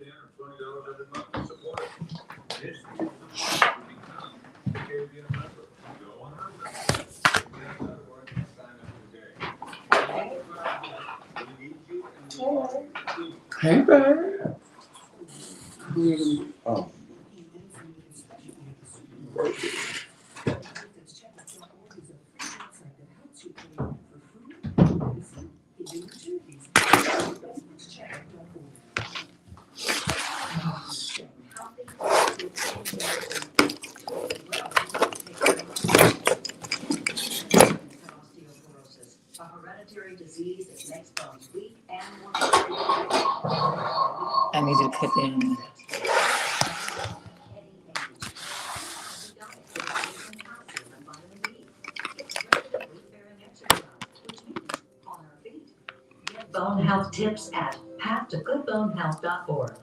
$10 or $20 every month to support it. This is the money to become a KABF member. Go on our website, KABF.org, and sign up today. We need you and we want you. Hey, baby. Oh. A hereditary disease that makes bones weak and more. I need you to put in. Get bone health tips at pathtogoodbonehealth.org.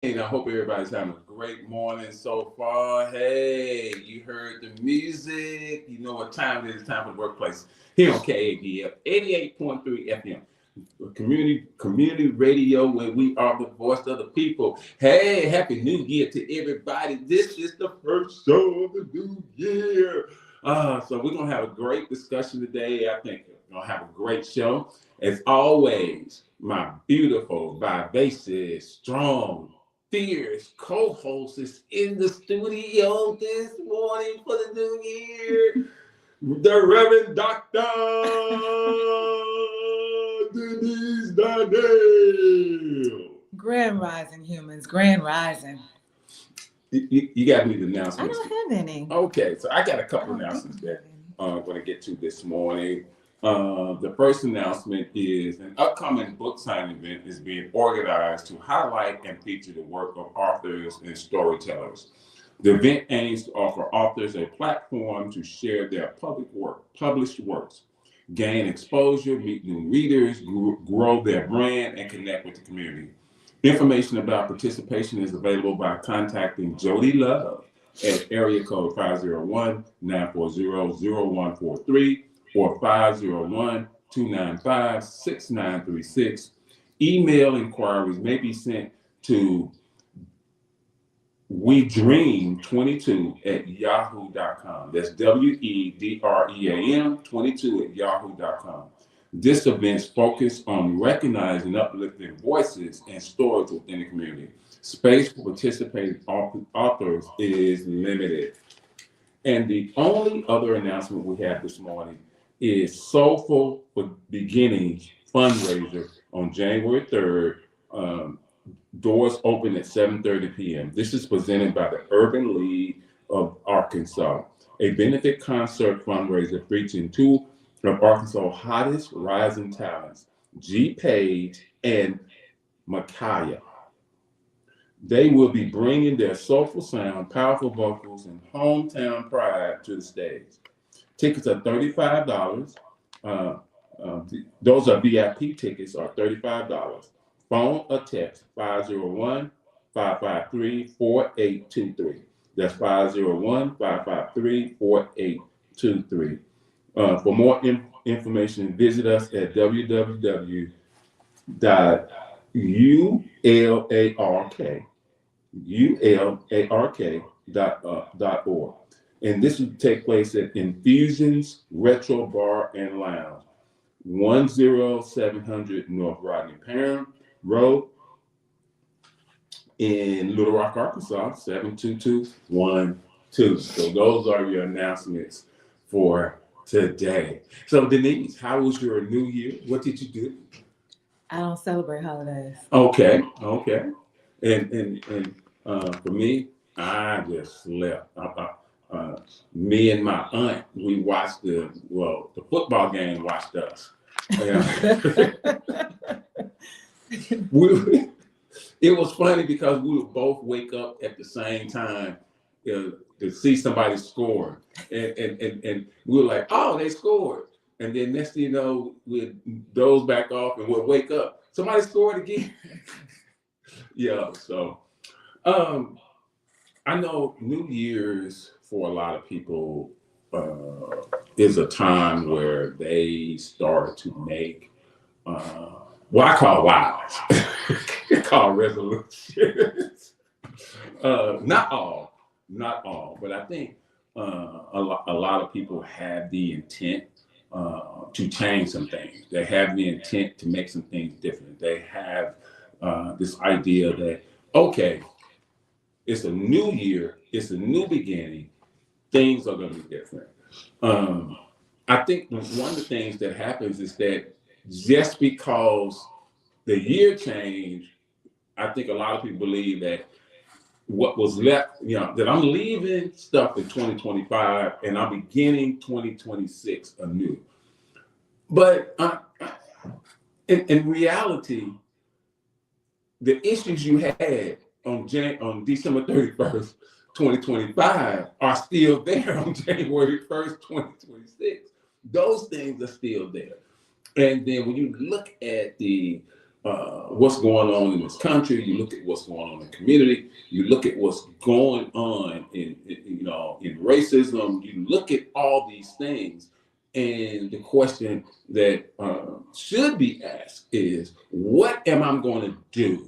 And I hope everybody's having a great morning so far. Hey, you heard the music. You know what time it is. Time for the workplace here on KABF 88.3 FM. Community radio where we are the voice of the people. Hey, happy new year to everybody. This is the first show of the new year. So we're going to have a great discussion today. I think we're going to have a great show. As always, my beautiful, vivacious, strong, fierce co-host is in the studio this morning for the new year. The Reverend Dr. Denise Daniel. Grand rising, humans. Grand rising. You got me the announcements. I don't have any. Okay, so I got a couple announcements that I'm going to get to this morning. The first announcement is an upcoming book signing event is being organized to highlight and feature the work of authors and storytellers. The event aims to offer authors a platform to share their published works, gain exposure, meet new readers, grow their brand, and connect with the community. Information about participation is available by contacting Jody Love at area code 501-940-0143 or 501-295-6936. Email inquiries may be sent to wedream22@yahoo.com. That's WEDREAM22@yahoo.com. This event's focus on recognizing uplifting voices and stories within the community. Space for participating authors is limited. And the only other announcement we have this morning is Soulful Beginnings fundraiser on January 3rd. Doors open at 7:30 p.m. This is presented by the Urban League of Arkansas, a benefit concert fundraiser featuring two of Arkansas' hottest rising talents, G. Page and Micaiah. They will be bringing their soulful sound, powerful vocals, and hometown pride to the stage. Tickets are $35. Uh, those are VIP tickets are $35. Phone or text 501-553-4823. That's 501-553-4823. For more information, visit us at www.ulark.org. And this will take place at Infusions Retro Bar and Lounge, 10700 North Rodney Parham Road in Little Rock, Arkansas, 72212. So those are your announcements for today. So Denise, how was your new year? What did you do? I don't celebrate holidays. Okay. And for me, I just slept. Me and my aunt, we watched the football game watched us. It was funny because we would both wake up at the same time to see somebody score. And we were like, oh, they scored. And then next thing you know, we'd doze back off and we'll wake up. Somebody scored again. Yeah, so I know New Year's for a lot of people is a time where they start to make what I call wives. I call resolutions. Not all, but I think a lot of people have the intent to change some things. They have the intent to make some things different. They have this idea that, okay, it's a new year, it's a new beginning, things are going to be different. I think one of the things that happens is that just because the year changed, I think a lot of people believe that what was left, that I'm leaving stuff in 2025 and I'm beginning 2026 anew. But in reality, the issues you had on December 31st, 2025 are still there on January 1st, 2026. Those things are still there. And then when you look at the what's going on in this country, you look at what's going on in the community, you look at what's going on in racism, you look at all these things, and the question that should be asked is, what am I going to do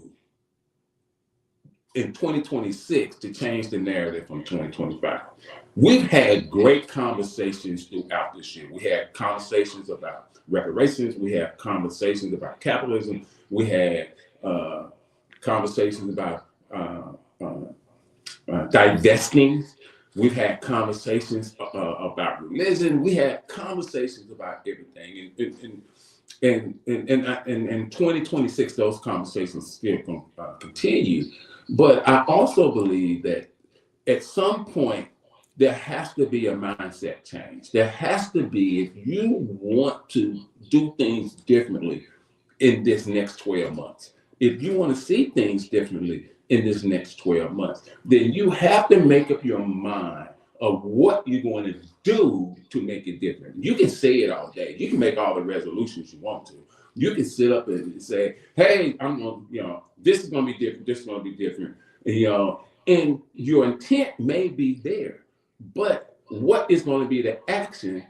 in 2026 to change the narrative from 2025? We've had great conversations throughout this year. We had conversations about reparations. We had conversations about capitalism. We had conversations about divesting. We've had conversations about religion. We had conversations about everything. And in 2026, those conversations still continue. But I also believe that at some point, there has to be a mindset change. There has to be, if you want to do things differently in this next 12 months, if you want to see things differently in this next 12 months, then you have to make up your mind of what you're going to do to make it different. You can say it all day. You can make all the resolutions you want to. You can sit up and say, hey, I'm going to, this is going to be different. This is going to be different. And your intent may be there. But what is going to be the action,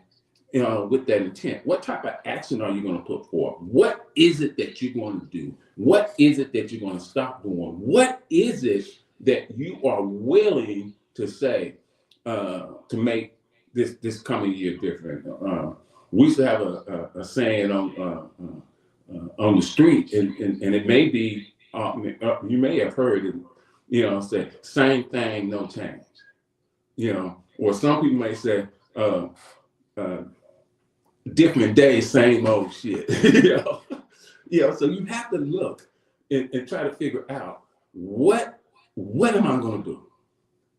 with that intent? What type of action are you going to put forth? What is it that you're going to do? What is it that you're going to stop doing? What is it that you are willing to say to make this coming year different? we used to have a saying on the street, and it may be, you may have heard it, say, same thing, no change. Or some people may say, uh, different day, same old shit. So you have to look and try to figure out what am I going to do?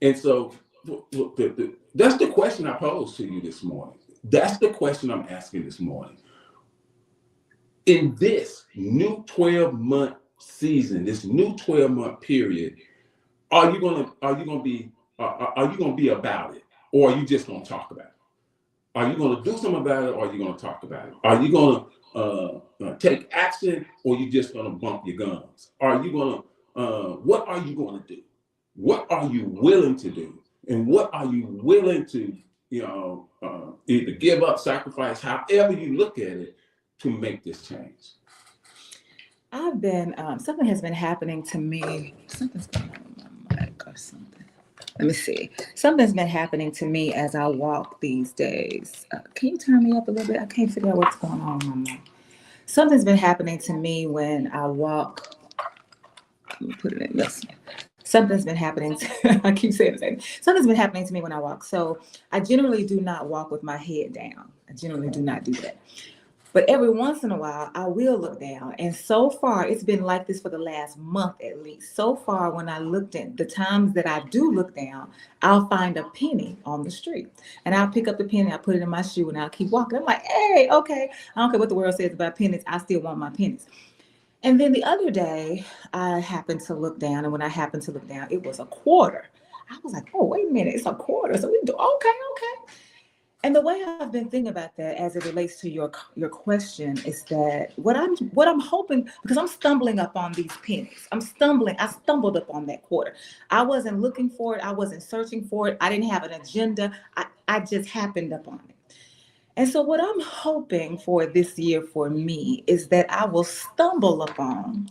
And so that's the question I posed to you this morning. That's the question I'm asking this morning. In this new 12-month season, this new 12-month period, are you gonna be about it, or are you just gonna talk about it? Are you gonna do something about it, or are you gonna talk about it? Are you gonna take action, or are you just gonna bump your gums? Are you gonna what are you gonna do? What are you willing to do, and what are you willing to either give up, sacrifice, however you look at it, to make this change? I've been, something has been happening to me. Something's going on with my mic or something. Let me see. Something's been happening to me as I walk these days. Can you turn me up a little bit? I can't figure out what's going on with my mic. Something's been happening to me when I walk. Let me put it in this. Something's been happening. I keep saying the same. Something's been happening to me when I walk. So I generally do not walk with my head down. I generally do not do that. But every once in a while, I will look down. And so far, it's been like this for the last month at least. So far, when I looked at the times that I do look down, I'll find a penny on the street. And I'll pick up the penny, I'll put it in my shoe, and I'll keep walking. I'm like, hey, okay. I don't care what the world says about pennies. I still want my pennies. And then the other day, I happened to look down. And when I happened to look down, it was a quarter. I was like, oh, wait a minute. It's a quarter. So we do, okay. And the way I've been thinking about that as it relates to your question is that what I'm hoping, because I'm stumbling up on these pennies. I stumbled up on that quarter. I wasn't looking for it. I wasn't searching for it. I didn't have an agenda. I just happened up on it. And so what I'm hoping for this year for me is that I will stumble upon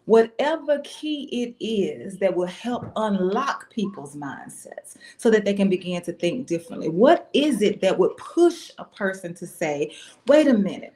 whatever key it is that will help unlock people's mindsets so that they can begin to think differently. What is it that would push a person to say, wait a minute,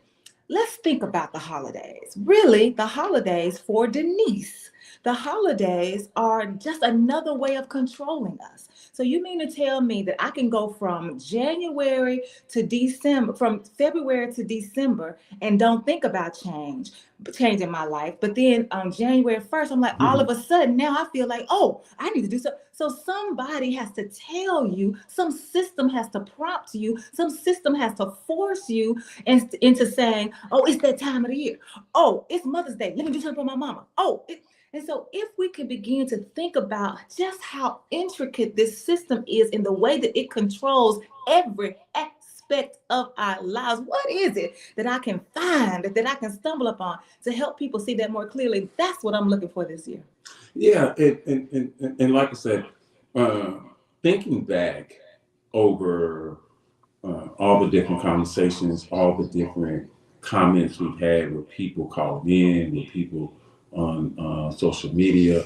let's think about the holidays. Really, the holidays for Denise. The holidays are just another way of controlling us. So you mean to tell me that I can go from January to December, from February to December, and don't think about changing my life. But then on January 1st, I'm like, all of a sudden now I feel like, oh, I need to do something. So somebody has to tell you, some system has to prompt you, some system has to force you into saying, oh, it's that time of the year. Oh, it's Mother's Day. Let me do something for my mama. And so if we could begin to think about just how intricate this system is in the way that it controls every aspect of our lives, what is it that I can find, that I can stumble upon to help people see that more clearly? That's what I'm looking for this year. Yeah, and like I said, thinking back over all the different conversations, all the different comments we've had with people called in, with people on social media,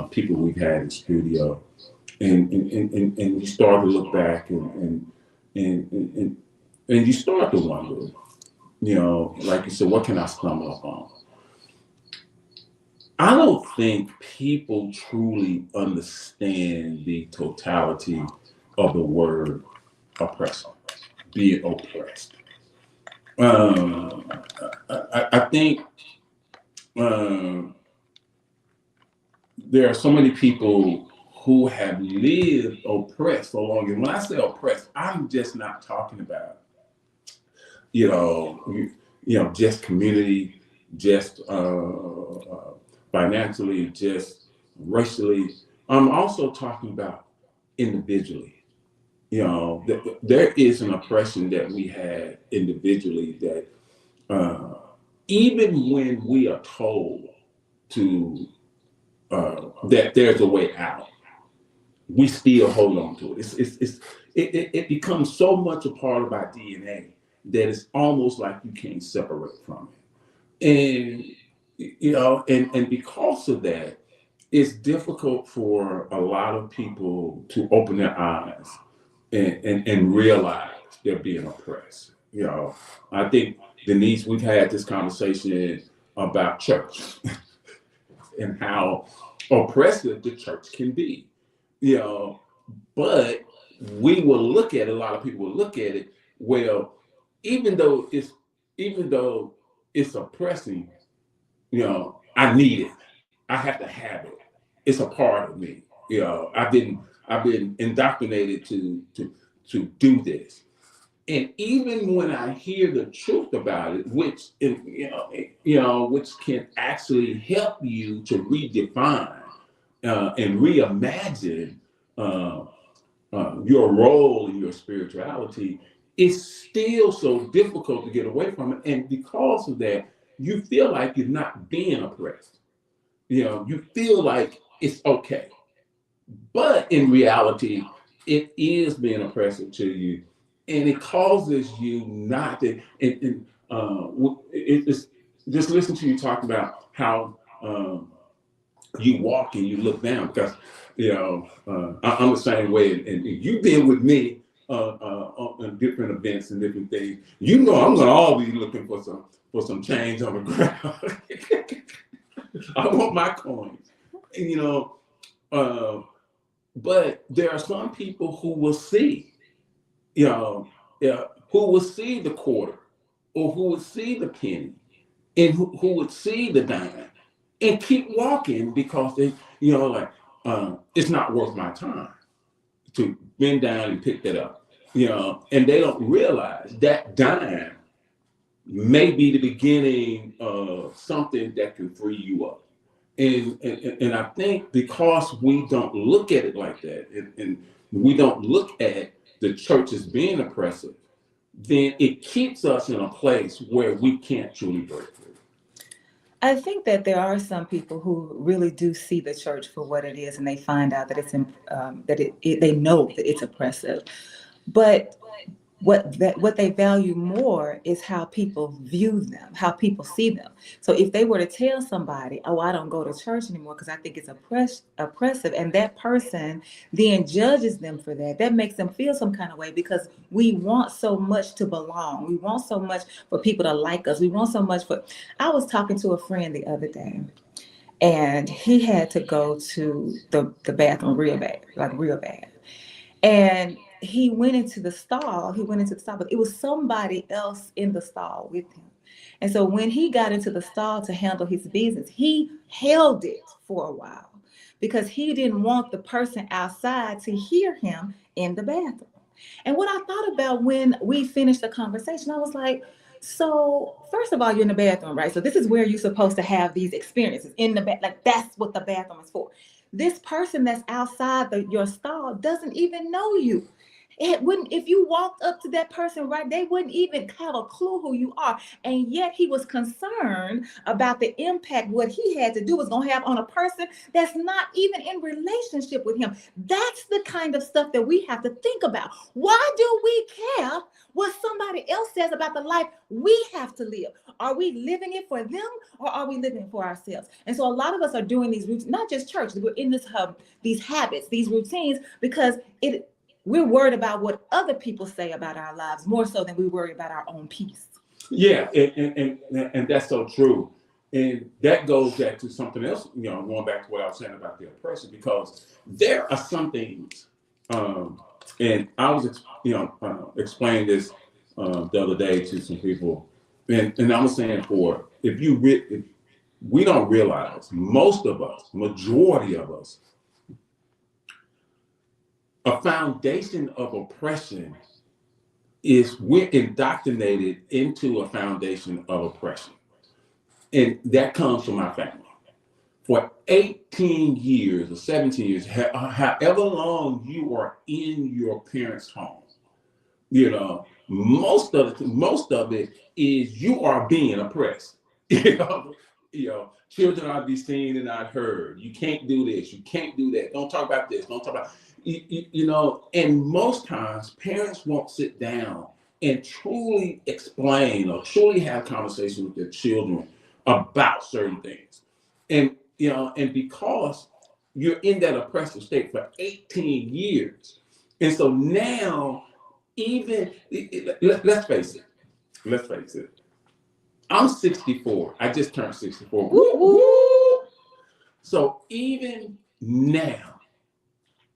people we've had in studio, and you start to look back and you start to wonder, like you said, what can I stumble upon? I don't think people truly understand the totality of the word oppressor, being oppressed. I think there are so many people who have lived oppressed so long. And when I say oppressed, I'm just not talking about, just community, just financially, just racially. I'm also talking about individually. There is an oppression that we have individually that even when we are told to that there's a way out, we still hold on to it. It becomes so much a part of our DNA that it's almost like you can't separate from it. And because of that, it's difficult for a lot of people to open their eyes and realize they're being oppressed. You know, I think, Denise, we've had this conversation about church and how oppressive the church can be. You know, but we will look at it, a lot of people will look at it, well, even though it's even though it's oppressing, I need it. I have to have it. It's a part of me. I've been indoctrinated to do this. And even when I hear the truth about it, which can actually help you to redefine and reimagine uh, your role in your spirituality, it's still so difficult to get away from it. And because of that, you feel like you're not being oppressed. You feel like it's okay. But in reality, it is being oppressive to you. And it causes you not to, it's just listen to you talk about how you walk and you look down because I'm the same way, and you've been with me on different events and different things. I'm gonna always be looking for some change on the ground. I want my coins, uh, but there are some people who will see, who will see the quarter, or who will see the penny, and who would see the dime and keep walking because they, it's not worth my time to bend down and pick that up, and they don't realize that dime may be the beginning of something that can free you up. And I think because we don't look at it like that, and we don't look at the church as being oppressive, then it keeps us in a place where we can't truly break through. I think that there are some people who really do see the church for what it is, and they find out that they know that it's oppressive. But what they value more is how people view them, how people see them. So if they were to tell somebody, "Oh, I don't go to church anymore because I think it's oppressive," and that person then judges them for that, that makes them feel some kind of way because we want so much to belong. We want so much for people to like us. We want so much for. I was talking to a friend the other day, and he had to go to the bathroom real bad, like real bad. And he went into the stall, but it was somebody else in the stall with him. And so when he got into the stall to handle his business, he held it for a while because he didn't want the person outside to hear him in the bathroom. And what I thought about when we finished the conversation, I was like, so first of all, you're in the bathroom, right? So this is where you're supposed to have these experiences in the bath. Like that's what the bathroom is for. This person that's outside your stall doesn't even know you. It wouldn't, if you walked up to that person, right, they wouldn't even have a clue who you are. And yet he was concerned about the impact what he had to do was going to have on a person that's not even in relationship with him. That's the kind of stuff that we have to think about. Why do we care what somebody else says about the life we have to live? Are we living it for them or are we living it for ourselves? And so a lot of us are doing these routines, not just church, we're in this hub, these habits, these routines, because we're worried about what other people say about our lives more so than we worry about our own peace. Yeah, and that's so true. And that goes back to something else, going back to what I was saying about the oppression, because there are some things, and I was, explaining this the other day to some people, and I was saying if we don't realize, most of us, majority of us, a foundation of oppression is we're indoctrinated into a foundation of oppression. And that comes from my family. For 18 years or 17 years, however long you are in your parents' home, most of it is you are being oppressed. Children are to be seen and not heard. You can't do this. You can't do that. Don't talk about this. Don't talk about, and most times parents won't sit down and truly explain or truly have conversation with their children about certain things. And because you're in that oppressive state for 18 years. And so now, even, let's face it, let's face it. I'm 64. I just turned 64. Woo, woo. So even now,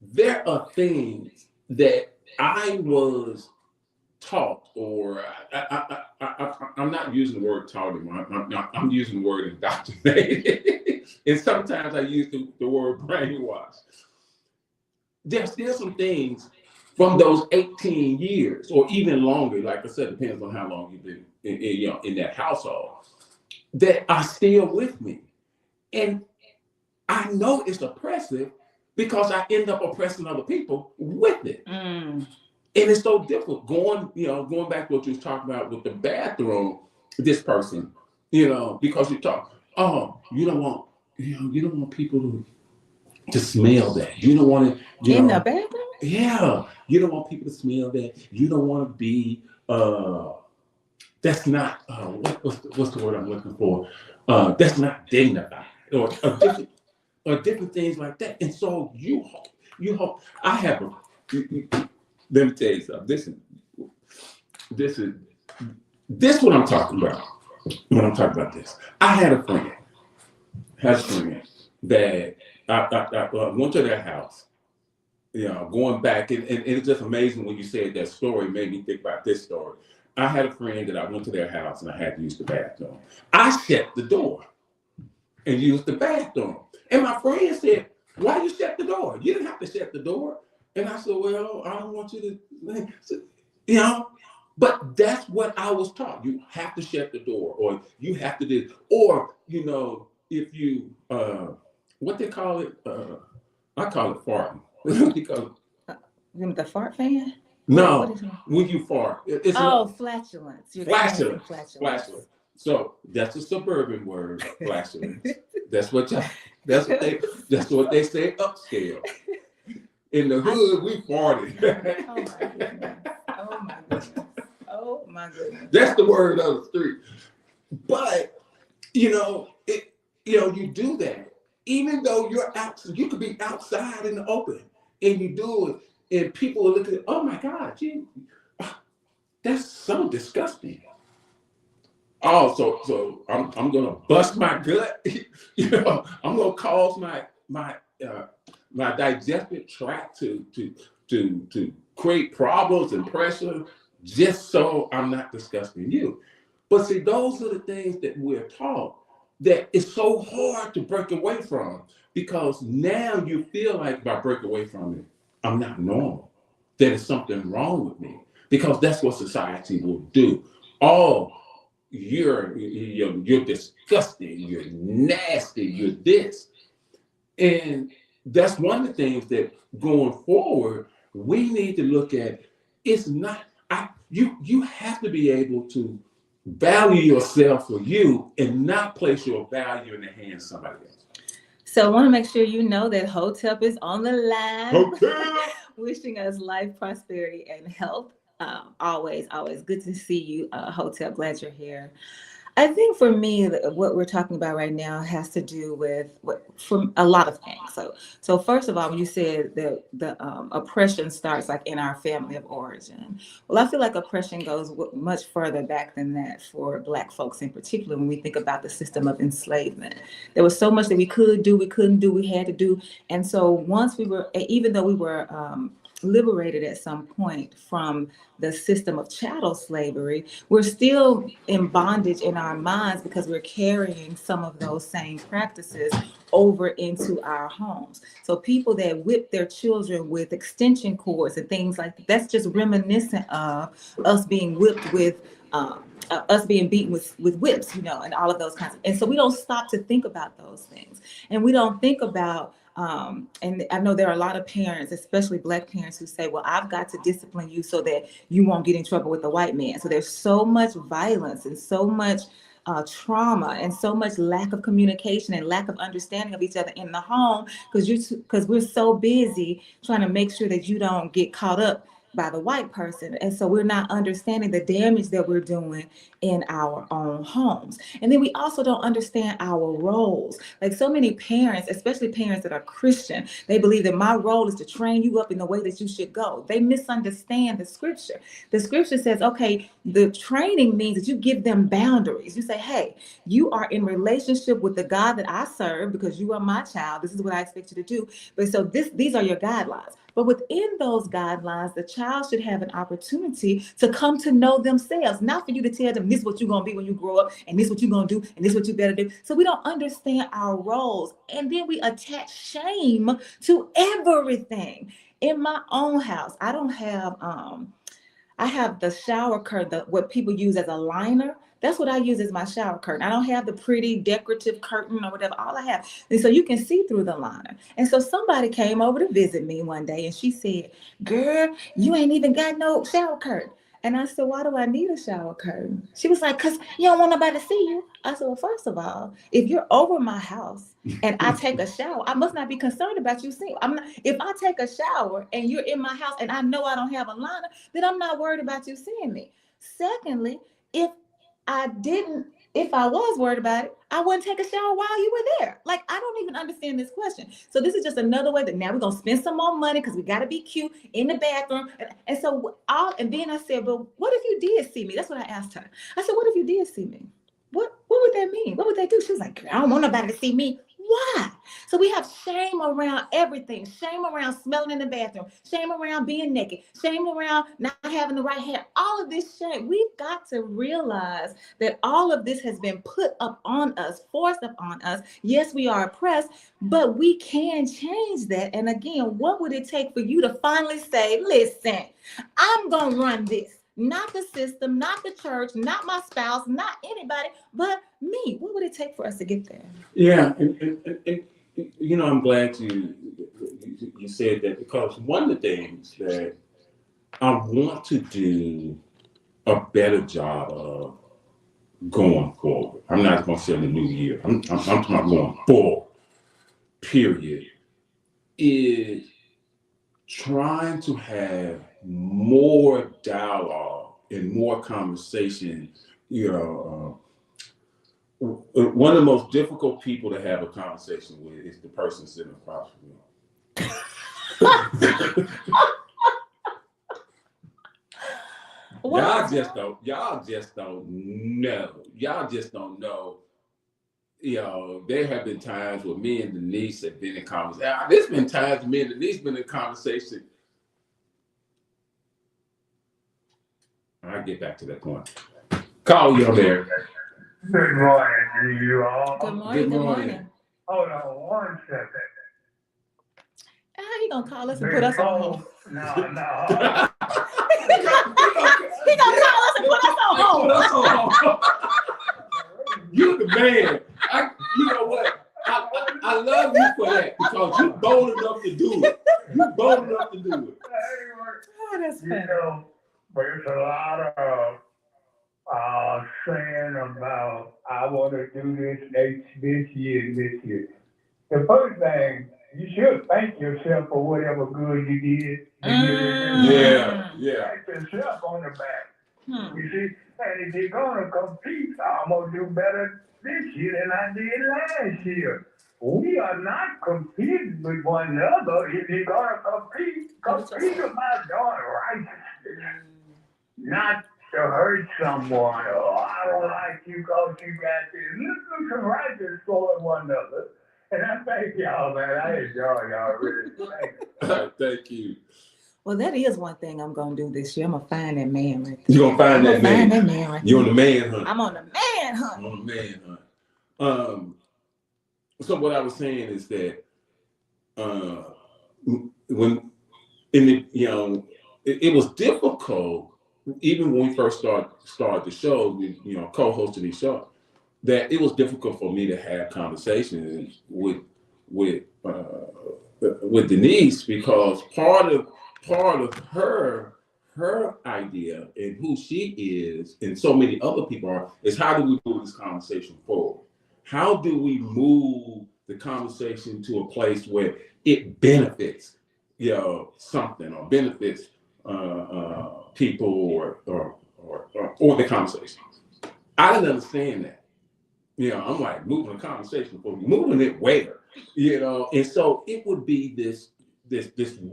there are things that I was taught, or I'm not using the word taught anymore. I'm using the word indoctrinated. And sometimes I use the word brainwash. There's still some things from those 18 years, or even longer, like I said, depends on how long you've been in that household, that are still with me. And I know it's oppressive because I end up oppressing other people with it. And it's so difficult going back to what you was talking about with the bathroom, this person, because you talk, you don't want people to smell that. You don't want to, In the bathroom? Yeah. You don't want people to smell that. You don't want to be, that's not, what's the word I'm looking for? That's not dignified or different things like that. And so you hope, I have let me tell you something. This what I'm talking about. When I'm talking about this, I had a friend that I went to their house, going back, and it's just amazing when you said that story, made me think about this story. I had a friend that I went to their house and I had to use the bathroom. I shut the door and used the bathroom. And my friend said, "Why you shut the door? You didn't have to shut the door." And I said, "Well, I don't want you to, but that's what I was taught. You have to shut the door, or you have to do, or, if you, what they call it, I call it farting." Because, The fart fan? no, What is it? when you fart, it's Flatulence. flatulence. So that's a suburban word, flatulence. That's what they say upscale. In the hood, we farted. Oh my goodness. Oh my goodness. That's the word of the street. But you do that, even though you're out. You could be outside in the open, and you do it, and people are looking. Oh my God, that's so disgusting. Oh, so I'm gonna bust my gut. I'm gonna cause my digestive tract to create problems and pressure, just so I'm not disgusting you. But see, those are the things that we're taught that it's so hard to break away from, because now you feel like, if I break away from it, I'm not normal. There's something wrong with me, because that's what society will do. Oh, you're disgusting, you're nasty, you're this. And that's one of the things that going forward, we need to look at. It's not, you have to be able to value yourself for you and not place your value in the hands of somebody else. So I want to make sure you know that Hotep is on the line. Hotep! Wishing us life, prosperity, and health. Always good to see you, Hotep. Glad you're here. I think for me, what we're talking about right now has to do with from a lot of things. So first of all, when you said that the oppression starts like in our family of origin, well, I feel like oppression goes much further back than that for Black folks in particular. When we think about the system of enslavement, there was so much that we could do, we couldn't do, we had to do, and so once we were, even though we were liberated at some point from the system of chattel slavery, we're still in bondage in our minds because we're carrying some of those same practices over into our homes. So people that whip their children with extension cords and things like that, that's just reminiscent of us being whipped with us being beaten with whips, and all of those kinds of, and so we don't stop to think about those things. And we don't think about and I know there are a lot of parents, especially Black parents, who say, well, I've got to discipline you so that you won't get in trouble with the white man. So there's so much violence and so much trauma and so much lack of communication and lack of understanding of each other in the home, because we're so busy trying to make sure that you don't get caught up by the white person. And so we're not understanding the damage that we're doing in our own homes. And then we also don't understand our roles. Like so many parents, especially parents that are Christian, they believe that my role is to train you up in the way that you should go. They misunderstand the scripture. The scripture says, okay, the training means that you give them boundaries. You say, hey, you are in relationship with the God that I serve because you are my child. This is what I expect you to do. But so these are your guidelines. But within those guidelines, the child should have an opportunity to come to know themselves, not for you to tell them this is what you're going to be when you grow up, and this is what you're going to do, and this is what you better do. So we don't understand our roles. And then we attach shame to everything. In my own house, I don't have, I have the shower curtain, what people use as a liner. That's what I use as my shower curtain. I don't have the pretty decorative curtain or whatever. All I have. And so you can see through the liner. And so somebody came over to visit me one day and she said, girl, you ain't even got no shower curtain. And I said, why do I need a shower curtain? She was like, because you don't want nobody to see you. I said, well, first of all, if you're over my house and I take a shower, I must not be concerned about you seeing. I'm not, if I take a shower and you're in my house and I know I don't have a liner, then I'm not worried about you seeing me. Secondly, if I was worried about it, I wouldn't take a shower while you were there. Like, I don't even understand this question. So this is just another way that now we're going to spend some more money because we got to be cute in the bathroom. And so and then I said, but what if you did see me? That's what I asked her. I said, what if you did see me? What would that mean? What would that do? She was like, I don't want nobody to see me. Why? So we have shame around everything. Shame around smelling in the bathroom. Shame around being naked. Shame around not having the right hair. All of this shame. We've got to realize that all of this has been put up on us, forced up on us. Yes, we are oppressed, but we can change that. And again, what would it take for you to finally say, listen, I'm going to run this? Not the system, not the church, not my spouse, not anybody, but me. What would it take for us to get there? Yeah, and you know, I'm glad you said that, because one of the things that I want to do a better job of going forward. I'm not going to say in the new year. I'm talking about going forward. Period. Is trying to have more dialogue and more conversation. You know, one of the most difficult people to have a conversation with is the person sitting across from you. Y'all just don't know. Y'all just don't know. You know, there have been times where me and Denise have been in conversation. There's been times me and Denise been in conversation. I'll get back to that point. Call you there. Good morning to you all. Good morning. Good morning. Hold on 1 second. How he gonna call us and put us on hold? No. He gonna call us and put us on hold. You're the man. You know what? I love you for that, because you're bold enough to do it. You're bold enough to do it. Oh, that's funny. You know, there's a lot of saying about, I want to do this year. The first thing, you should thank yourself for whatever good you did. Yeah. Pat yourself on the back. You see, and if you're going to compete, I'm going to do better this year than I did last year. We are not competing with one another. If you're going to compete about doing righteousness, not to hurt someone. Oh, I don't like you because you got this. Let's do some righteousness for one another. And I thank y'all, man. I enjoy y'all really. Thank you. Well, that is one thing I'm gonna do this year. I'm gonna find that man right there. You're gonna find that man. Right You're on the man hunt. I'm on the man hunt. On the man hunt. So what I was saying is that when it was difficult, even when we first started the show, co-hosting the show, that it was difficult for me to have conversations with Denise, because part of her idea and who she is, and so many other people are, is how do we move this conversation forward? How do we move the conversation to a place where it benefits, something, or benefits people or the conversation. I didn't understand that. I'm like, moving the conversation for me, moving it where, and so it would be this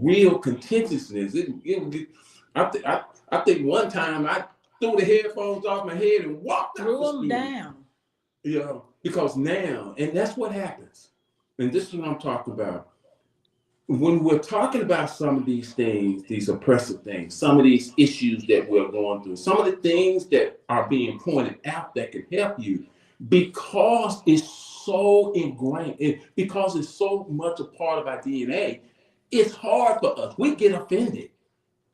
real contentiousness. It would be, I think one time I threw the headphones off my head and walked out Threw the them studio. down. Because now, and that's what happens. And this is what I'm talking about. When we're talking about some of these things, these oppressive things, some of these issues that we're going through, some of the things that are being pointed out that can help you, because it's so ingrained, because it's so much a part of our DNA, it's hard for us. We get offended.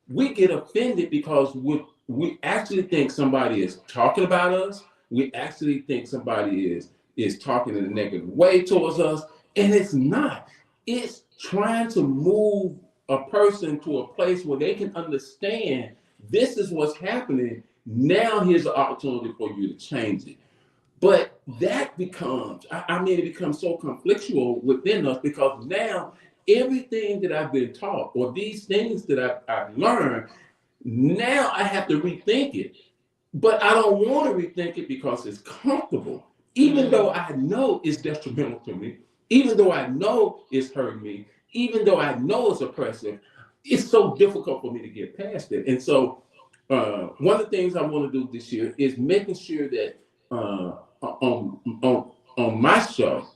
We get offended because we actually think somebody is talking about us. We actually think somebody is talking in a negative way towards us, and it's not. It's trying to move a person to a place where they can understand this is what's happening. Now here's an opportunity for you to change it. But that becomes, it becomes so conflictual within us, because now everything that I've been taught, or these things that I've learned, now I have to rethink it. But I don't want to rethink it because it's comfortable, even though I know it's detrimental to me, even though I know it's hurting me, even though I know it's oppressive. It's so difficult for me to get past it. And so one of the things I want to do this year is making sure that on my show,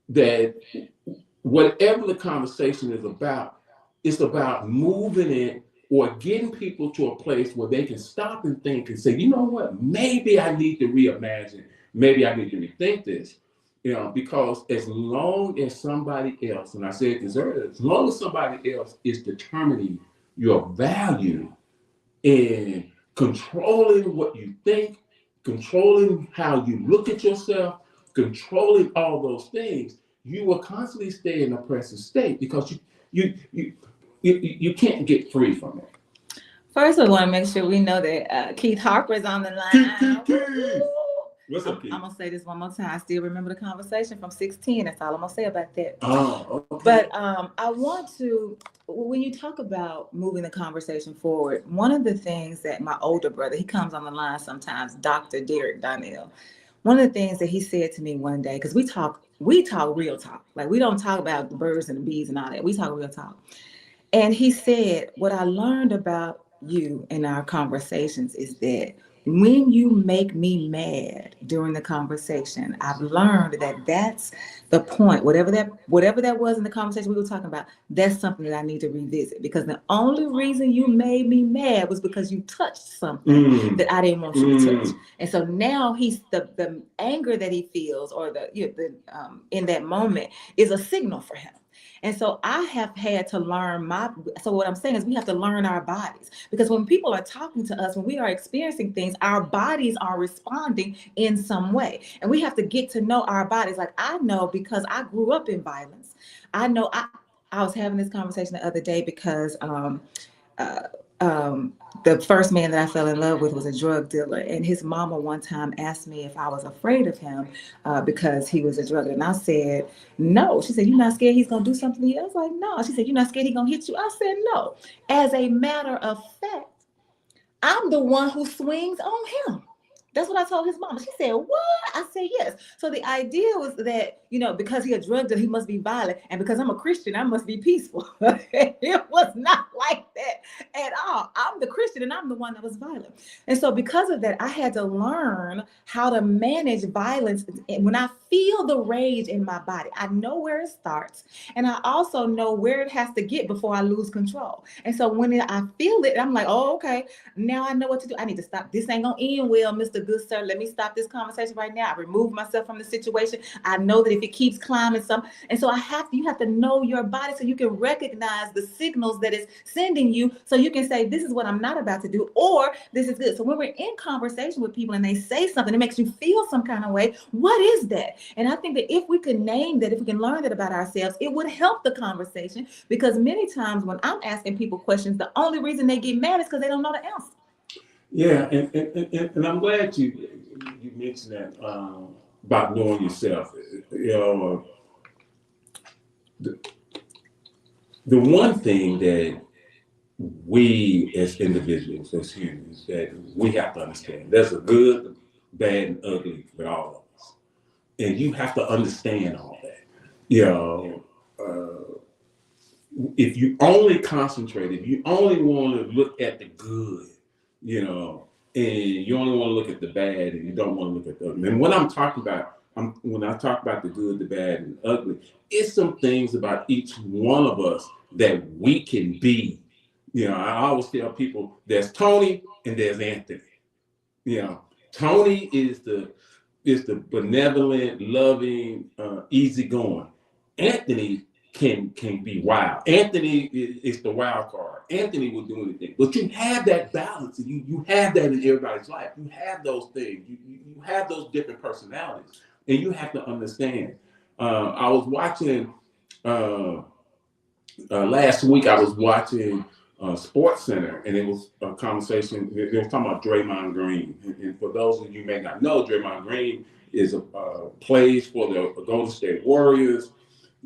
that whatever the conversation is about, it's about moving it or getting people to a place where they can stop and think and say, you know what, maybe I need to reimagine, maybe I need to rethink this. Because as long as somebody else, and I said this earlier, as long as somebody else is determining your value and controlling what you think, controlling how you look at yourself, controlling all those things, you will constantly stay in an oppressive state, because you can't get free from it. First, we want to make sure we know that Keith Harper's on the line. Keith. What's up, Keith? I'm going to say this one more time. I still remember the conversation from 16. That's all I'm going to say about that. Oh, okay. But I want to, when you talk about moving the conversation forward, one of the things that my older brother, he comes on the line sometimes, Dr. Derek Donnell, one of the things that he said to me one day, because we talk real talk. Like, we don't talk about the birds and the bees and all that. We talk real talk. And he said, what I learned about you in our conversations is that when you make me mad during the conversation, I've learned that that's the point. Whatever that was in the conversation we were talking about, that's something that I need to revisit, because the only reason you made me mad was because you touched something that I didn't want you to touch. And so now he's the anger that he feels, or in that moment, is a signal for him. And so I have had to learn so what I'm saying is we have to learn our bodies, because when people are talking to us, when we are experiencing things, our bodies are responding in some way. And we have to get to know our bodies. Like, I know, because I grew up in violence. I know I was having this conversation the other day because the first man that I fell in love with was a drug dealer, and his mama one time asked me if I was afraid of him because he was a drug dealer. And I said, no. She said, you're not scared he's going to do something to you? I was like, no. She said, you're not scared he's going to hit you? I said, no. As a matter of fact, I'm the one who swings on him. That's what I told his mama. She said, what? I said, yes. So the idea was that, because he's a drug dealer, he must be violent. And because I'm a Christian, I must be peaceful. It was not like that at all. I'm the Christian and I'm the one that was violent. And so because of that, I had to learn how to manage violence. And when I feel the rage in my body, I know where it starts. And I also know where it has to get before I lose control. And so when I feel it, I'm like, oh, okay, now I know what to do. I need to stop. This ain't going to end well, Mr. Good Sir. Let me stop this conversation right now. I remove myself from the situation. I know that if it keeps climbing and so you have to know your body so you can recognize the signals that it's sending you, so you can say, this is what I'm not about to do, or this is good. So when we're in conversation with people and they say something that makes you feel some kind of way, what is that? And I think that if we can name that, if we can learn that about ourselves, it would help the conversation, because many times when I'm asking people questions, the only reason they get mad is because they don't know the answer. Yeah, and I'm glad you mentioned that about knowing yourself. The one thing that we as individuals, as humans, that we have to understand. There's a good, bad, and ugly with all of us, and you have to understand all that. You know, if you only concentrate, if you only want to look at the good, you know, and you only want to look at the bad, and you don't want to look at the ugly. And what I'm talking about, when I talk about the good, the bad, and the ugly, it's some things about each one of us that we can be. You know, I always tell people there's Toney and there's Anthony. You know, Toney is the benevolent, loving, easygoing. Anthony can be wild. Anthony is the wild card. Anthony will do anything. But you have that balance, and you have that in everybody's life. You have those things. You have those different personalities, and you have to understand. I was watching last week. I was watching Sports Center, and it was a conversation. They were talking about Draymond Green, and for those of you who may not know, Draymond Green is plays for the Golden State Warriors.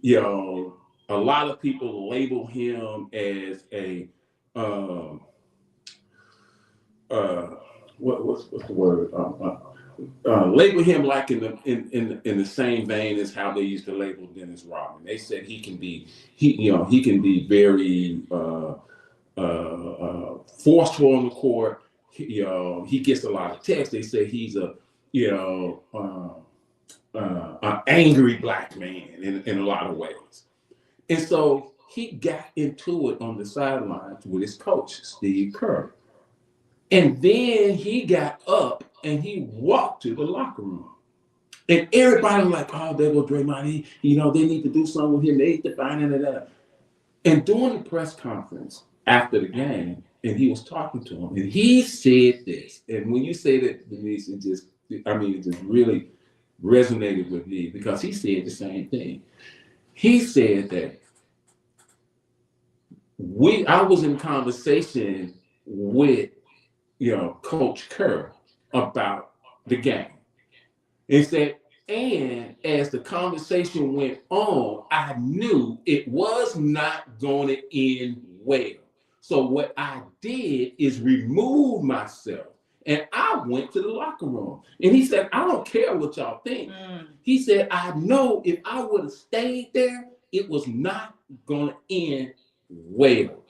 You know, a lot of people label him as a what's the word? Label him like in the same vein as how they used to label Dennis Rodman. They said he can be very forceful on the court. He gets a lot of text. They say he's an angry black man in a lot of ways. And so he got into it on the sidelines with his coach, Steve Kerr. And then he got up and he walked to the locker room. And everybody was like, oh, there goes Draymond. They need to do something with him. They need to find it. And during the press conference after the game, and he was talking to him, and he said this. And when you say that, Denise, it just really resonated with me, because he said the same thing. He said that I was in conversation with Coach Kerr about the game. He said, and as the conversation went on, I knew it was not going to end well. So what I did is remove myself, and I went to the locker room. And he said, I don't care what y'all think. He said, I know if I would have stayed there, it was not going to end well.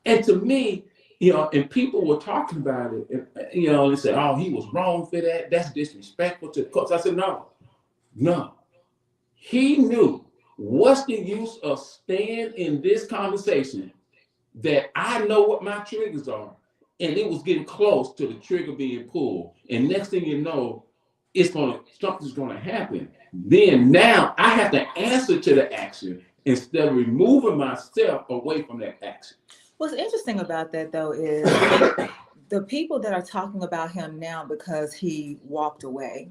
And to me, and people were talking about it, and, they said, oh, he was wrong for that. That's disrespectful to the coach. I said, no. He knew, what's the use of staying in this conversation that I know what my triggers are, and it was getting close to the trigger being pulled. And next thing you know, something's gonna happen. Then now I have to answer to the action instead of removing myself away from that action. What's interesting about that, though, is the people that are talking about him now because he walked away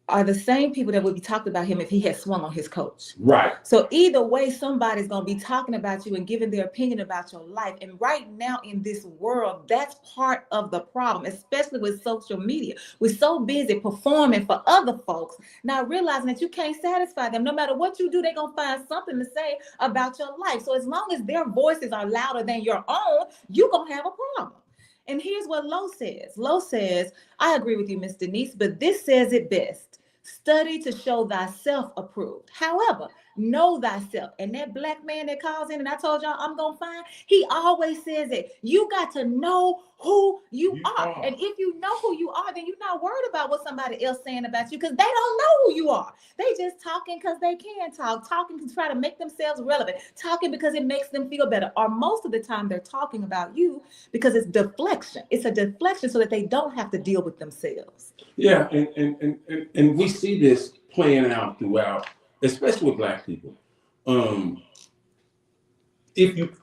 are the same people that would be talking about him if he had swung on his coach. Right. So either way, somebody's going to be talking about you and giving their opinion about your life. And right now in this world, that's part of the problem, especially with social media. We're so busy performing for other folks, not realizing that you can't satisfy them. No matter what you do, they're going to find something to say about your life. So as long as their voices are louder than your own, you're going to have a problem. And here's what Lowe says. Lowe says, I agree with you, Miss Denise, but this says it best. Study to show thyself approved. However, know thyself. And that black man that calls in, and I told y'all I'm going to find, he always says it. You got to know who you are. And if you know who you are, then you're not worried about what somebody else saying about you, because they don't know who you are. They just talking because they can talk, talking to try to make themselves relevant, talking because it makes them feel better. Or most of the time they're talking about you because it's deflection. It's a deflection so that they don't have to deal with themselves. Yeah, and we see this playing out throughout, especially with black people.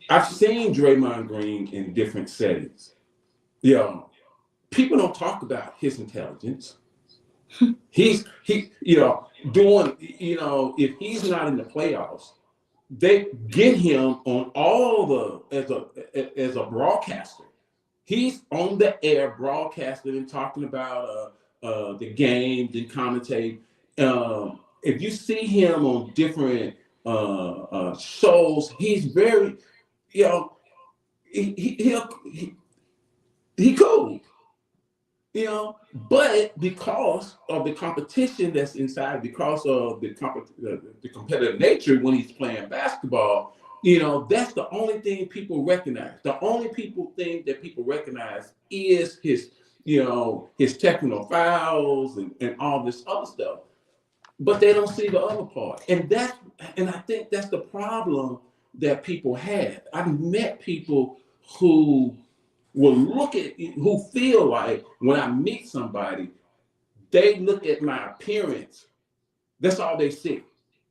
I've seen Draymond Green in different settings. People don't talk about his intelligence. He's doing, if he's not in the playoffs, they get him on all as a broadcaster. He's on the air broadcasting and talking about the games and commentating. If you see him on different shows, he's very, he cool, you know. But because of the competition that's inside, because of the competitive nature when he's playing basketball, you know, that's the only thing people recognize. The only thing that people recognize is his, you know, his technical fouls and all this other stuff. But they don't see the other part. And I think that's the problem that people have. I've met people who who feel like when I meet somebody, they look at my appearance. That's all they see.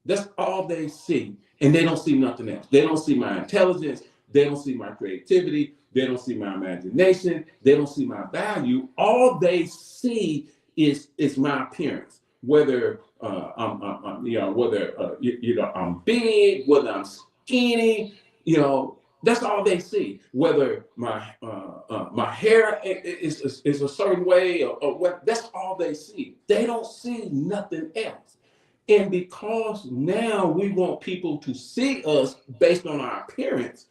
That's all they see. And they don't see nothing else. They don't see my intelligence. They don't see my creativity. They don't see my imagination. They don't see my value. All they see is my appearance. Whether I'm big, whether I'm skinny, you know, that's all they see. Whether my hair is a certain way or what, that's all they see. They don't see nothing else. And because now we want people to see us based on our appearance,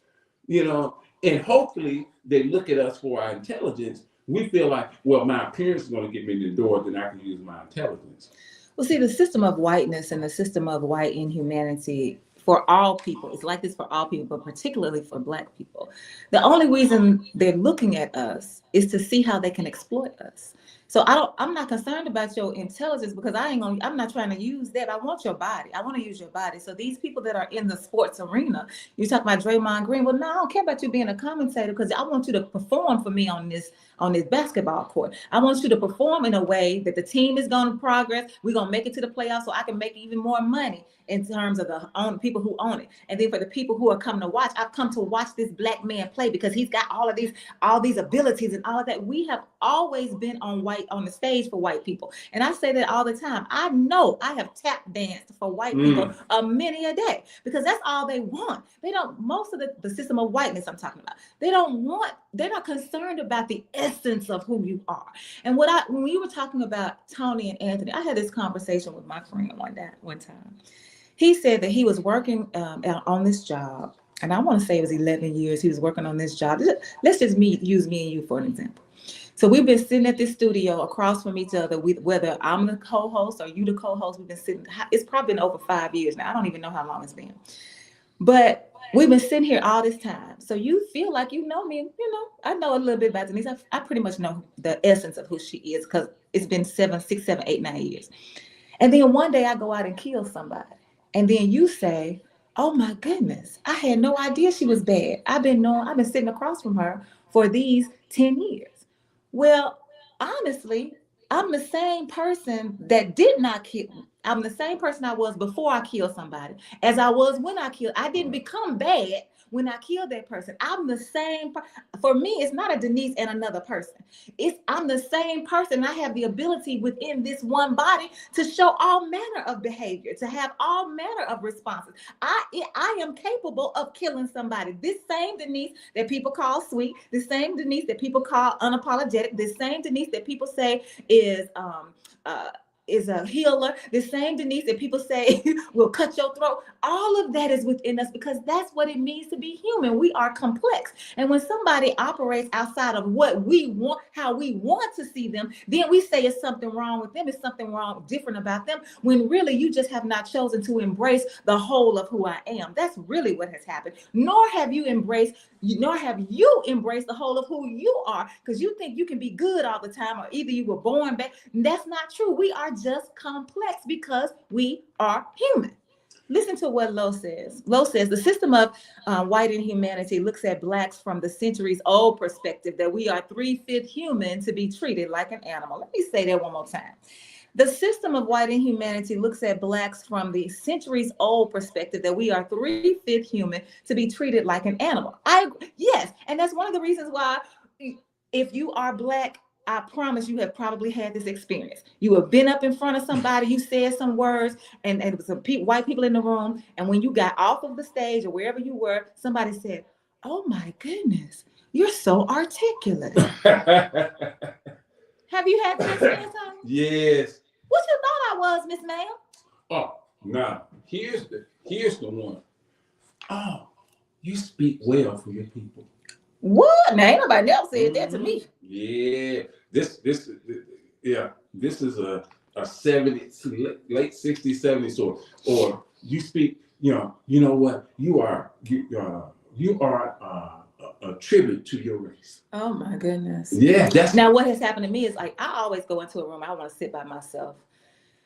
you know, and hopefully they look at us for our intelligence, we feel like, well, my appearance is going to get me in the door, then I can use my intelligence. Well, see, the system of whiteness and the system of white inhumanity for all people, it's like this for all people, but particularly for Black people. The only reason they're looking at us is to see how they can exploit us. So I'm not concerned about your intelligence because I'm not trying to use that. I want your body. I want to use your body. So these people that are in the sports arena, you talk about Draymond Green. Well, no, I don't care about you being a commentator because I want you to perform for me on this basketball court. I want you to perform in a way that the team is going to progress. We're going to make it to the playoffs so I can make even more money in terms of the people who own it. And then for the people who are coming to watch, I've come to watch this Black man play because he's got all these abilities and all of that. We have always been on the stage for white people. And I say that all the time. I know I have tap danced for white people many a day because that's all they want. They don't, most of the system of whiteness I'm talking about, they're not concerned about the essence of who you are. And when we were talking about Toney and Anthony, I had this conversation with my friend one time. He said that he was working on this job, and I want to say it was 11 years he was working on this job. Let's just use me and you for an example. So we've been sitting at this studio across from each other, whether I'm the co-host or you the co-host, we've been sitting, it's probably been over 5 years now. I don't even know how long it's been. But we've been sitting here all this time. So you feel like you know me, you know, I know a little bit about Denise. I pretty much know the essence of who she is because it's been 6, 7, 8, 9 years. And then one day I go out and kill somebody. And then you say, oh my goodness, I had no idea she was bad. I've been sitting across from her for these 10 years. Well, honestly, I'm the same person that did not kill. I'm the same person I was before I killed somebody as I was when I killed. I didn't become bad when I killed that person. I'm the same. For me, it's not a Denise and another person. I'm the same person. I have the ability within this one body to show all manner of behavior, to have all manner of responses. I am capable of killing somebody. This same Denise that people call sweet, the same Denise that people call unapologetic, the same Denise that people say is a healer, the same Denise that people say will cut your throat. All of that is within us because that's what it means to be human. We are complex. And when somebody operates outside of what we want, how we want to see them, then we say it's something wrong with them, it's something wrong, different about them, when really you just have not chosen to embrace the whole of who I am. That's really what has happened. Nor have you embraced the whole of who you are, because you think you can be good all the time, or either you were born bad. That's not true. We are just complex because we are human. Listen to what Lowe says. Lowe says the system of white inhumanity looks at Blacks from the centuries-old perspective that we are 3/5 human to be treated like an animal. Let me say that one more time. The system of white inhumanity looks at Blacks from the centuries-old perspective that we are 3/5 human to be treated like an animal. Yes, and that's one of the reasons why if you are Black, I promise you have probably had this experience. You have been up in front of somebody, you said some words, and there was some white people in the room, and when you got off of the stage or wherever you were, somebody said, oh my goodness, you're so articulate. Have you had that experience, honey? Yes. What you thought I was, Miss Ma'am? Oh, now here's the one. Oh, you speak well for your people. What? Now ain't nobody else said that to me. Yeah, this is a 70s, late 60s, 70s, or you speak, you know what, you are a tribute to your race. Oh my goodness. Yeah, that's now what has happened to me is like I always go into a room, I want to sit by myself.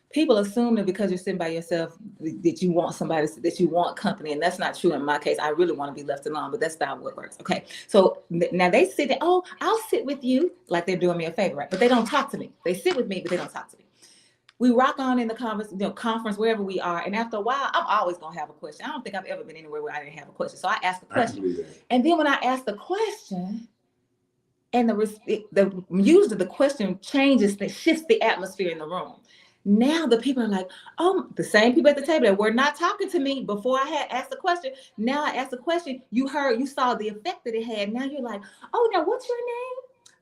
People assume that because you're sitting by yourself that you want somebody, that you want company, and that's not true in my case. I really want to be left alone, but that's not what works. Okay, so now they sit there, oh, I'll sit with you, like they're doing me a favor, right? But they don't talk to me. They sit with me, but they don't talk to me. We rock on in the conference, wherever we are, and after a while, I'm always gonna have a question. I don't think I've ever been anywhere where I didn't have a question. So I ask a question, and then when I ask the question, and usually the question changes, that shifts the atmosphere in the room. Now the people are like, oh, the same people at the table that were not talking to me before I had asked the question. Now I asked the question, you saw the effect that it had. Now you're like, oh, now what's your name?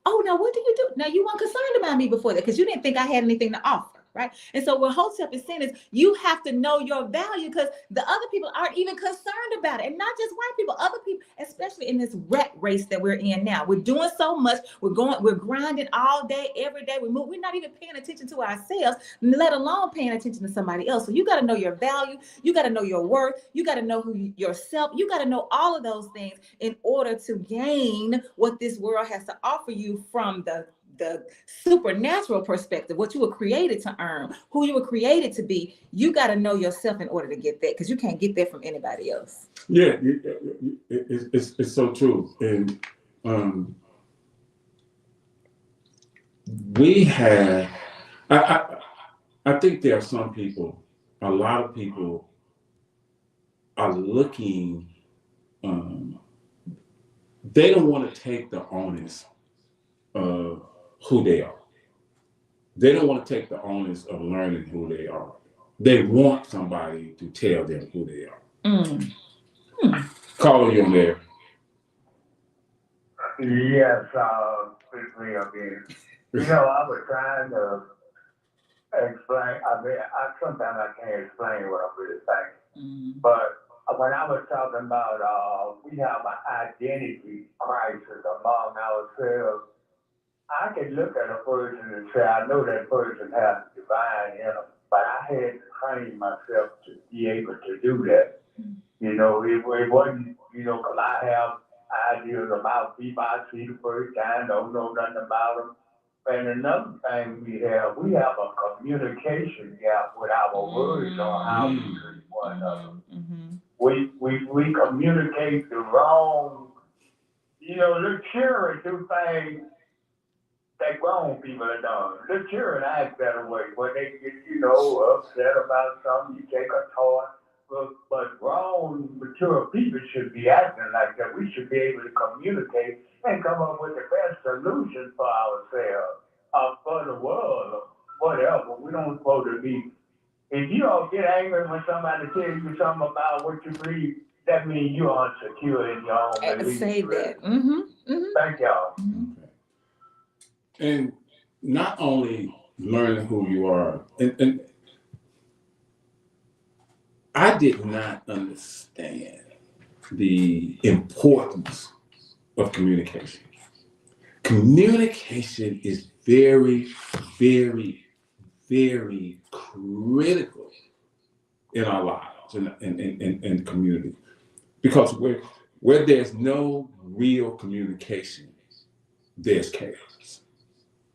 Oh, now what do you do? Now you weren't concerned about me before that because you didn't think I had anything to offer, right? And so what Hotep is saying is you have to know your value because the other people aren't even concerned about it. And not just white people, other people, especially in this rat race that we're in now. We're doing so much. We're grinding all day, every day. We're not even paying attention to ourselves, let alone paying attention to somebody else. So you got to know your value. You got to know your worth. You got to know yourself. You got to know all of those things in order to gain what this world has to offer you from the supernatural perspective, what you were created to earn, who you were created to be. You got to know yourself in order to get that, because you can't get that from anybody else. Yeah, it's so true. And we have, I think there are some people, a lot of people are looking, they don't want to take the onus of who they are. They don't want to take the onus of learning who they are. They want somebody to tell them who they are. Call you on there. Yes, quickly again. I was trying to explain. Sometimes I can't explain what I'm really saying. But when I was talking about we have an identity crisis among ourselves, I could look at a person and say, I know that person has divine in them, but I had to train myself to be able to do that. It wasn't, because I have ideas about people I see the first time, don't know nothing about them. And another thing we have a communication gap with our words on how we treat one another. We communicate the wrong, the children do things that grown people are done. The children act that way when they get, upset about something. You take a toy, but grown, mature people should be acting like that. We should be able to communicate and come up with the best solution for ourselves, for the world, or whatever. We don't supposed to be. If you don't get angry when somebody tells you something about what you believe, that means you're insecure in your own beliefs. Say that. Thank y'all. And not only learning who you are, and I did not understand the importance of communication. Communication is very, very, very critical in our lives and community. Because where there's no real communication, there's chaos.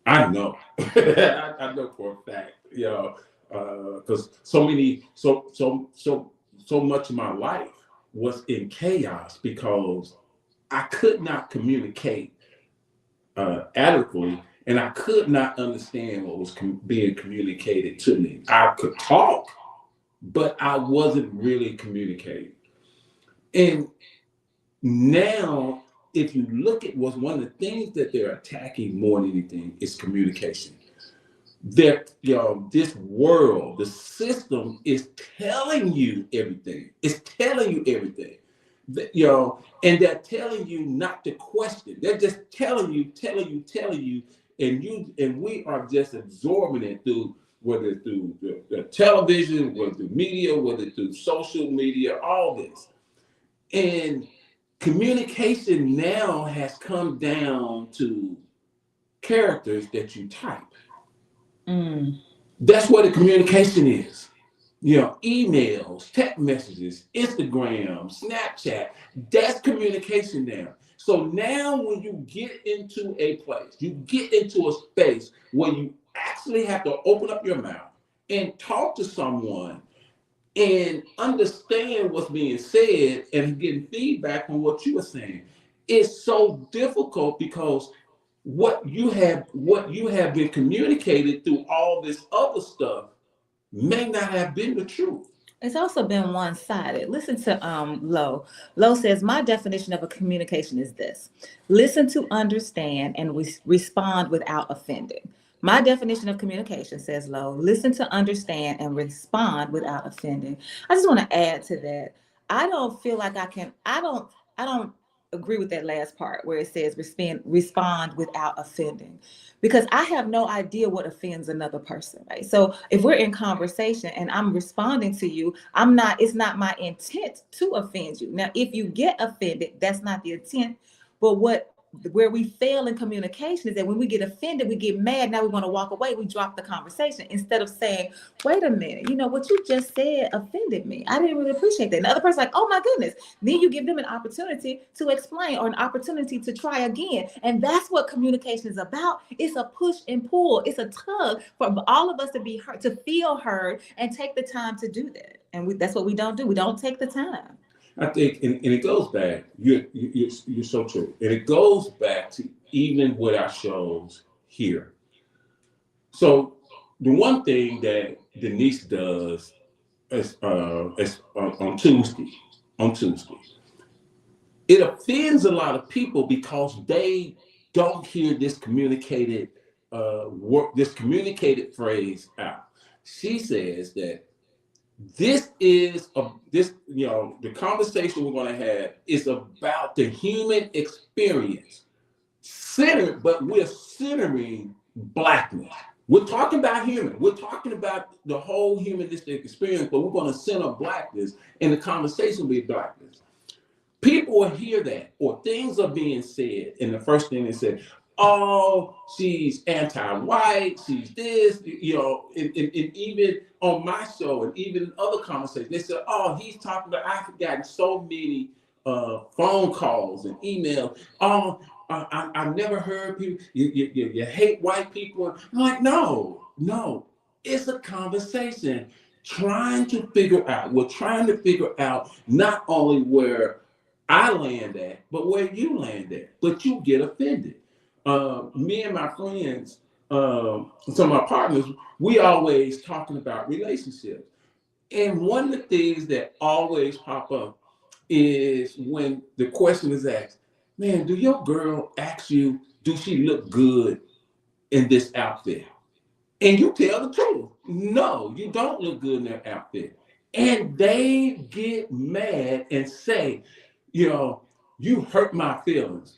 I know. I know for a fact, because so much of my life was in chaos because I could not communicate adequately, and I could not understand what was being communicated to me. I could talk, but I wasn't really communicating. And now, if you look at what's one of the things that they're attacking more than anything is communication. That this world, the system is telling you everything. It's telling you everything. And they're telling you not to question. They're just telling you, and we are just absorbing it through, whether it's through the television, whether through media, whether through social media, all this. And communication now has come down to characters that you type. That's what the communication is. Emails, text messages, Instagram, Snapchat, that's communication now. So now when you get into a place, you get into a space where you actually have to open up your mouth and talk to someone and understand what's being said and getting feedback on what you are saying. It's so difficult because what you have been communicated through all this other stuff may not have been the truth. It's also been one-sided. Listen to Lowe. Lowe says, my definition of a communication is this: listen to understand and respond without offending. My definition of communication, says Lowe, listen to understand and respond without offending. I just want to add to that. I don't feel like I don't agree with that last part where it says respond without offending, because I have no idea what offends another person, right? So if we're in conversation and I'm responding to you, it's not my intent to offend you. Now, if you get offended, that's not the intent. But where we fail in communication is that when we get offended, we get mad. Now we want to walk away. We drop the conversation instead of saying, wait a minute, what you just said offended me. I didn't really appreciate that. And the other person's like, oh my goodness. Then you give them an opportunity to explain or an opportunity to try again. And that's what communication is about. It's a push and pull. It's a tug for all of us to be heard, to feel heard, and take the time to do that. And that's what we don't do. We don't take the time. I think, and it goes back, you're so true. And it goes back to even with our shows here. So the one thing that Denise does is on Tuesday, it offends a lot of people because they don't hear this communicated phrase out. She says that the conversation we're going to have is about the human experience, but we're centering Blackness. We're talking about human. We're talking about the whole humanistic experience, but we're going to center Blackness, and the conversation will be Blackness. People will hear that, or things are being said, and the first thing they say, oh, she's anti-white, she's this, and even on my show and even in other conversations, they said, oh, he's talking about, I've gotten so many phone calls and emails. Oh, I've never heard people, you hate white people. I'm like, no, it's a conversation we're trying to figure out not only where I land at, but where you land at, but you get offended. Me and my friends, some of my partners, we always talking about relationships. And one of the things that always pop up is when the question is asked, man, do your girl ask you, do she look good in this outfit? And you tell the truth. No, you don't look good in that outfit. And they get mad and say, you hurt my feelings.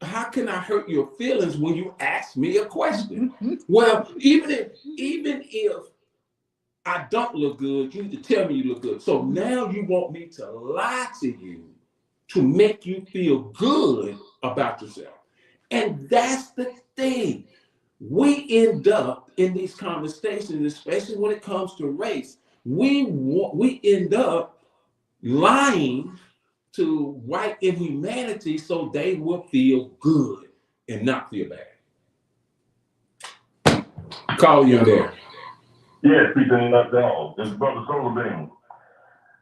How can I hurt your feelings when you ask me a question? Well, even if I don't look good, you need to tell me you look good. So now you want me to lie to you to make you feel good about yourself. And that's the thing. We end up in these conversations, especially when it comes to race, we end up lying to white inhumanity so they will feel good and not feel bad. Call you there. Yeah, speaking of that, this brother Solar Bean.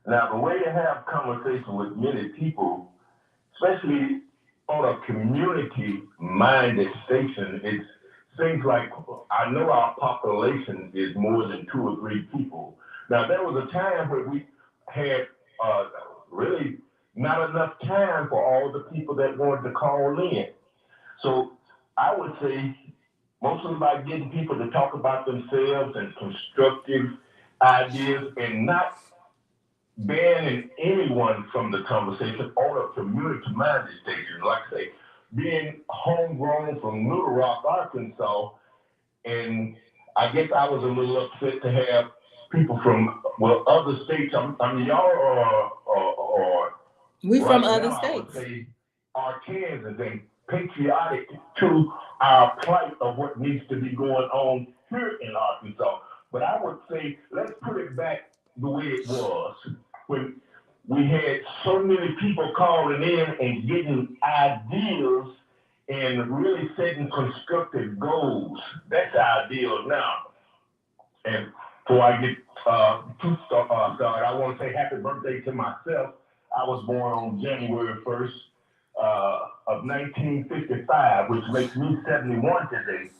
Now, the way to have conversation with many people, especially on a community-minded station, it seems like I know our population is more than 2 or 3 people. Now, there was a time where we had really not enough time for all the people that wanted to call in. So I would say mostly by getting people to talk about themselves and constructive ideas and not banning anyone from the conversation on a community-minded station. Like I say, being homegrown from Little Rock, Arkansas, and I guess I was a little upset to have people from other states. I mean, y'all are We from Right other now, I would states. say Arkansans and patriotic to our plight of what needs to be going on here in Arkansas. But I would say, let's put it back the way it was when we had so many people calling in and getting ideas and really setting constructive goals. That's ideal now. And before I get too started, I want to say happy birthday to myself. I was born on January 1st of 1955, which makes me 71 today.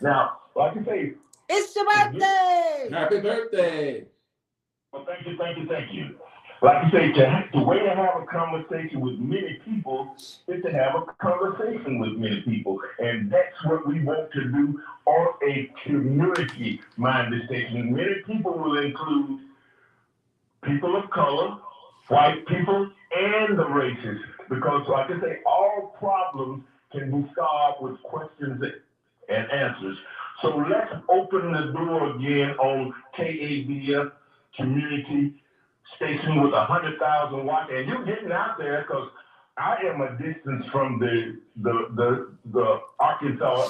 Now, like I say, It's your birthday. Happy birthday. well, thank you, thank you, thank you. Like you say, the way to have a conversation with many people is to have a conversation with many people. And that's what we want to do on a community-minded station. Many people will include people of color, white people, and the races. Because, like I say, all problems can be solved with questions and answers. So let's open the door again on KABF Community Station with 100,000 watts. And you're getting out there because I am a distance from the Arkansas,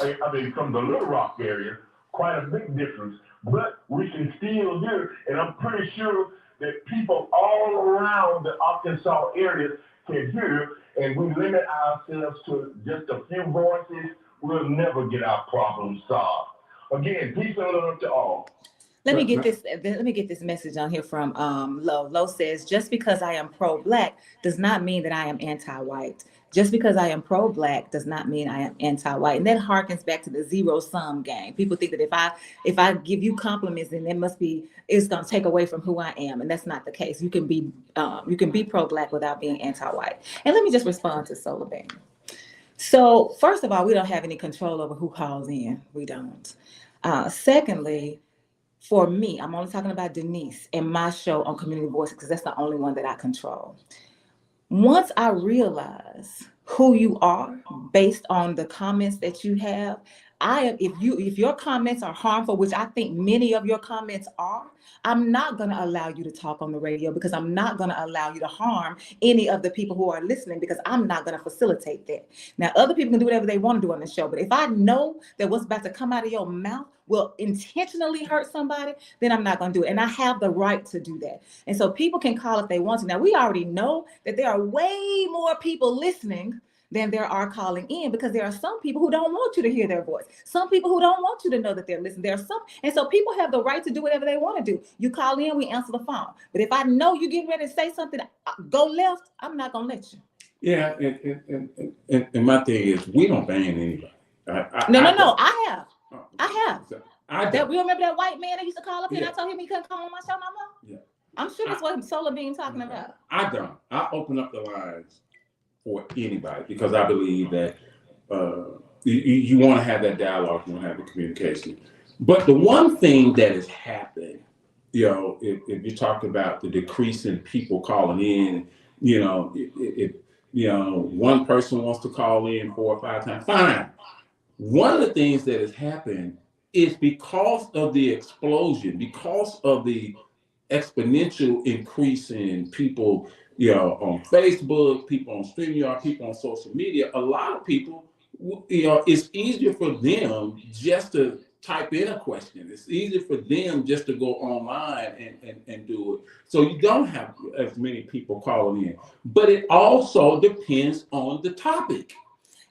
from the Little Rock area, quite a big difference. But we can still hear, and I'm pretty sure that people all around the Arkansas area can hear, and we limit ourselves to just a few voices, we'll never get our problems solved. Again, peace and love to all. Let me get this message on here from Lo. Lo says, just because I am pro-Black does not mean that I am anti-white. Just because I am pro-Black does not mean I am anti-white. And that harkens back to the zero-sum game. People think that if I give you compliments, then it's going to take away from who I am. And that's not the case. You can be pro-Black without being anti-white. And let me just respond to Solar Beam. So first of all, we don't have any control over who calls in. We don't. Secondly, for me, I'm only talking about Denise and my show on Community Voices because that's the only one that I control. Once I realize who you are based on the comments that you have, if your comments are harmful, which I think many of your comments are, I'm not going to allow you to talk on the radio because I'm not going to allow you to harm any of the people who are listening because I'm not going to facilitate that. Now, other people can do whatever they want to do on the show, but if I know that what's about to come out of your mouth will intentionally hurt somebody, then I'm not going to do it. And I have the right to do that. And so people can call if they want to. Now, we already know that there are way more people listening than there are calling in because there are some people who don't want you to hear their voice. Some people who don't want you to know that they're listening. And so people have the right to do whatever they want to do. You call in, we answer the phone. But if I know you're getting ready to say something, go left, I'm not going to let you. Yeah, and my thing is, we don't ban anybody. No, I have. I don't. We remember that white man that used to call up here and I told him he couldn't call on my show no more? Yeah. I'm sure that's what Solar Beam talking about. I don't. I open up the lines for anybody because I believe that you want to have that dialogue, you want to have the communication. But the one thing that has happened, if you talk about the decrease in people calling in, if one person wants to call in 4 or 5 times, fine. One of the things that has happened is because of the explosion, because of the exponential increase in people, on Facebook, people on StreamYard, people on social media, a lot of people, it's easier for them just to type in a question. It's easier for them just to go online and do it. So you don't have as many people calling in. But it also depends on the topic.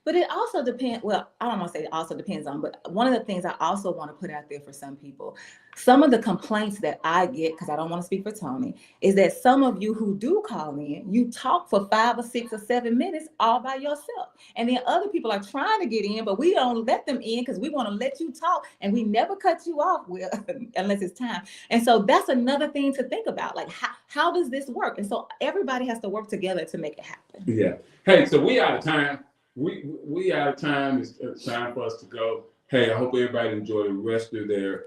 But it also depends, well, I don't want to say it also depends on, but one of the things I also want to put out there for some people, some of the complaints that I get, because I don't want to speak for Tony, is that some of you who do call in, you talk for 5 or 6 or 7 minutes all by yourself. And then other people are trying to get in, but we don't let them in because we want to let you talk and we never cut you off unless it's time. And so that's another thing to think about. Like, how does this work? And so everybody has to work together to make it happen. Yeah. Hey, so we out of time. We out of time. It's time for us to go. Hey, I hope everybody enjoyed the rest of their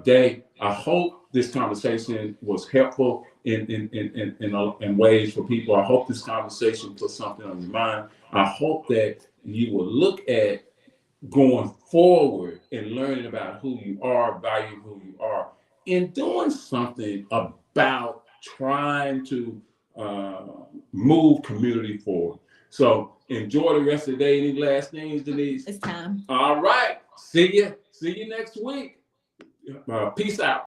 day. I hope this conversation was helpful in ways for people. I hope this conversation put something on your mind. I hope that you will look at going forward and learning about who you are, valuing who you are, and doing something about trying to move community forward. So enjoy the rest of the day. Any last things, Denise? It's time. All right. See you next week. Peace out.